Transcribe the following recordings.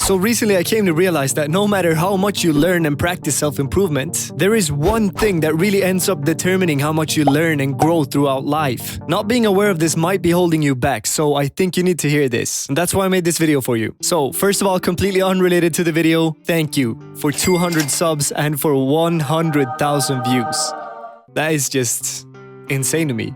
So recently I came to realize that no matter how much you learn and practice self-improvement, there is one thing that really ends up determining how much you learn and grow throughout life. Not being aware of this might be holding you back, so I think you need to hear this. And that's why I made this video for you. So first of all, completely unrelated to the video, thank you for 200 subs and for 100,000 views. That is just insane to me.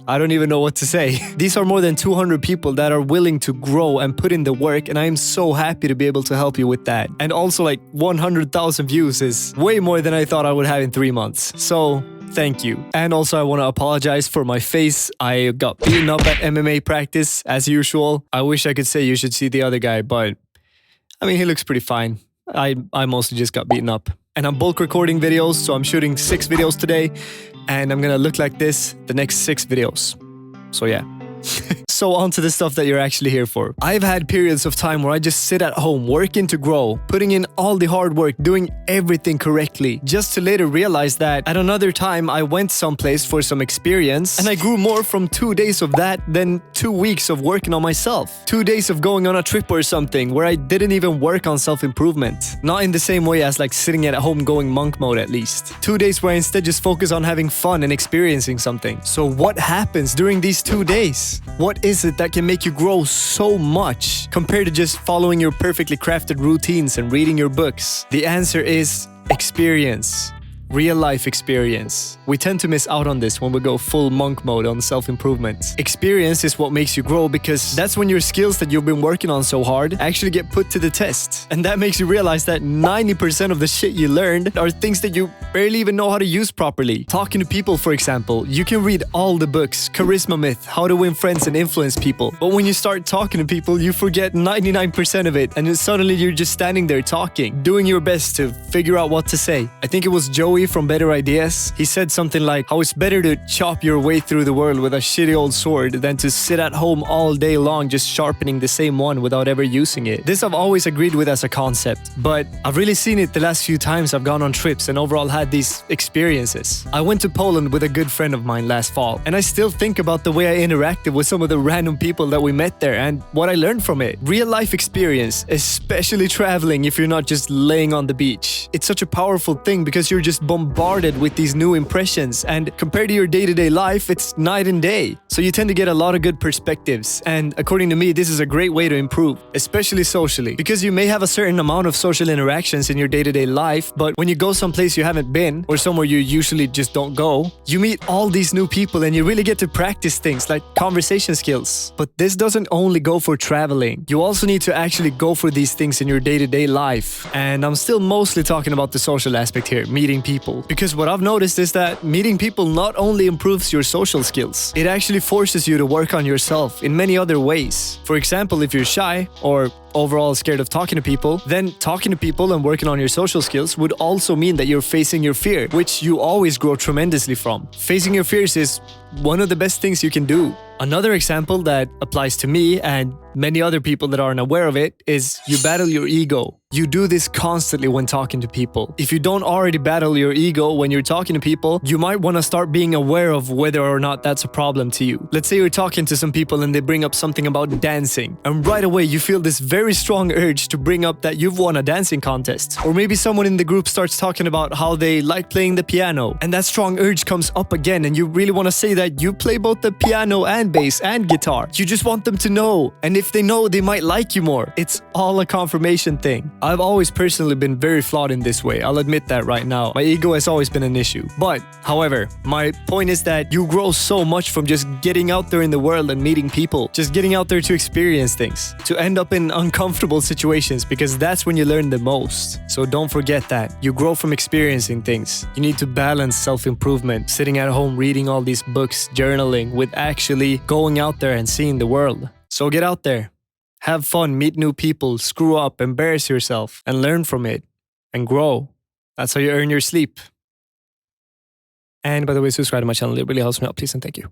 I don't even know what to say. These are more than 200 people that are willing to grow and put in the work, and I am so happy to be able to help you with that. And also, like, 100,000 views is way more than I thought I would have in 3 months. So thank you. And also I want to apologize for my face. I got beaten up at MMA practice as usual. I wish I could say you should see the other guy, but I mean, he looks pretty fine. I mostly just got beaten up. And I'm bulk recording videos, so I'm shooting 6 videos today, and I'm gonna look like this the next 6 videos. So yeah. So on to the stuff that you're actually here for. I've had periods of time where I just sit at home, working to grow, putting in all the hard work, doing everything correctly, just to later realize that at another time I went someplace for some experience, and I grew more from 2 days of that than 2 weeks of working on myself. 2 days of going on a trip or something where I didn't even work on self-improvement. Not in the same way as like sitting at home going monk mode at least. 2 days where I instead just focus on having fun and experiencing something. So what happens during these 2 days? What is it that can make you grow so much compared to just following your perfectly crafted routines and reading your books? The answer is experience. Real life experience. We tend to miss out on this when we go full monk mode on self-improvement. Experience is what makes you grow, because that's when your skills that you've been working on so hard actually get put to the test. And that makes you realize that 90% of the shit you learned are things that you barely even know how to use properly. Talking to people, for example, you can read all the books, Charisma Myth, How to Win Friends and Influence People. But when you start talking to people, you forget 99% of it, and then suddenly you're just standing there talking, doing your best to figure out what to say. I think it was Joey from Better Ideas. He said something like how it's better to chop your way through the world with a shitty old sword than to sit at home all day long just sharpening the same one without ever using it. This I've always agreed with as a concept, but I've really seen it the last few times I've gone on trips and overall had these experiences. I went to Poland with a good friend of mine last fall, and I still think about the way I interacted with some of the random people that we met there and what I learned from it. Real life experience, especially traveling if you're not just laying on the beach. It's such a powerful thing because you're just bombarded with these new impressions, and compared to your day-to-day life, it's night and day. So you tend to get a lot of good perspectives, and according to me, this is a great way to improve, especially socially, because you may have a certain amount of social interactions in your day-to-day life, but when you go someplace you haven't been, or somewhere you usually just don't go, you meet all these new people and you really get to practice things like conversation skills. But this doesn't only go for traveling. You also need to actually go for these things in your day-to-day life. And I'm still mostly talking about the social aspect here, meeting people. Because what I've noticed is that meeting people not only improves your social skills, it actually forces you to work on yourself in many other ways. For example, if you're shy or overall scared of talking to people, then talking to people and working on your social skills would also mean that you're facing your fear, which you always grow tremendously from. Facing your fears is one of the best things you can do. Another example that applies to me and many other people that aren't aware of it is you battle your ego. You do this constantly when talking to people. If you don't already battle your ego when you're talking to people, you might want to start being aware of whether or not that's a problem to you. Let's say you're talking to some people and they bring up something about dancing, and right away you feel this very strong urge to bring up that you've won a dancing contest. Or maybe someone in the group starts talking about how they like playing the piano, and that strong urge comes up again, and you really want to say that you play both the piano and bass and guitar. You just want them to know, and if they know, they might like you more. It's all a confirmation thing. I've always personally been very flawed in this way. I'll admit that right now. My ego has always been an issue. But, however, my point is that you grow so much from just getting out there in the world and meeting people. Just getting out there to experience things. To end up in uncomfortable situations, because that's when you learn the most. So don't forget that. You grow from experiencing things. You need to balance self-improvement, sitting at home reading all these books, journaling, with actually going out there and seeing the world. So get out there. Have fun, meet new people, screw up, embarrass yourself, and learn from it. And grow. That's how you earn your sleep. And by the way, subscribe to my channel. It really helps me out. Please and thank you.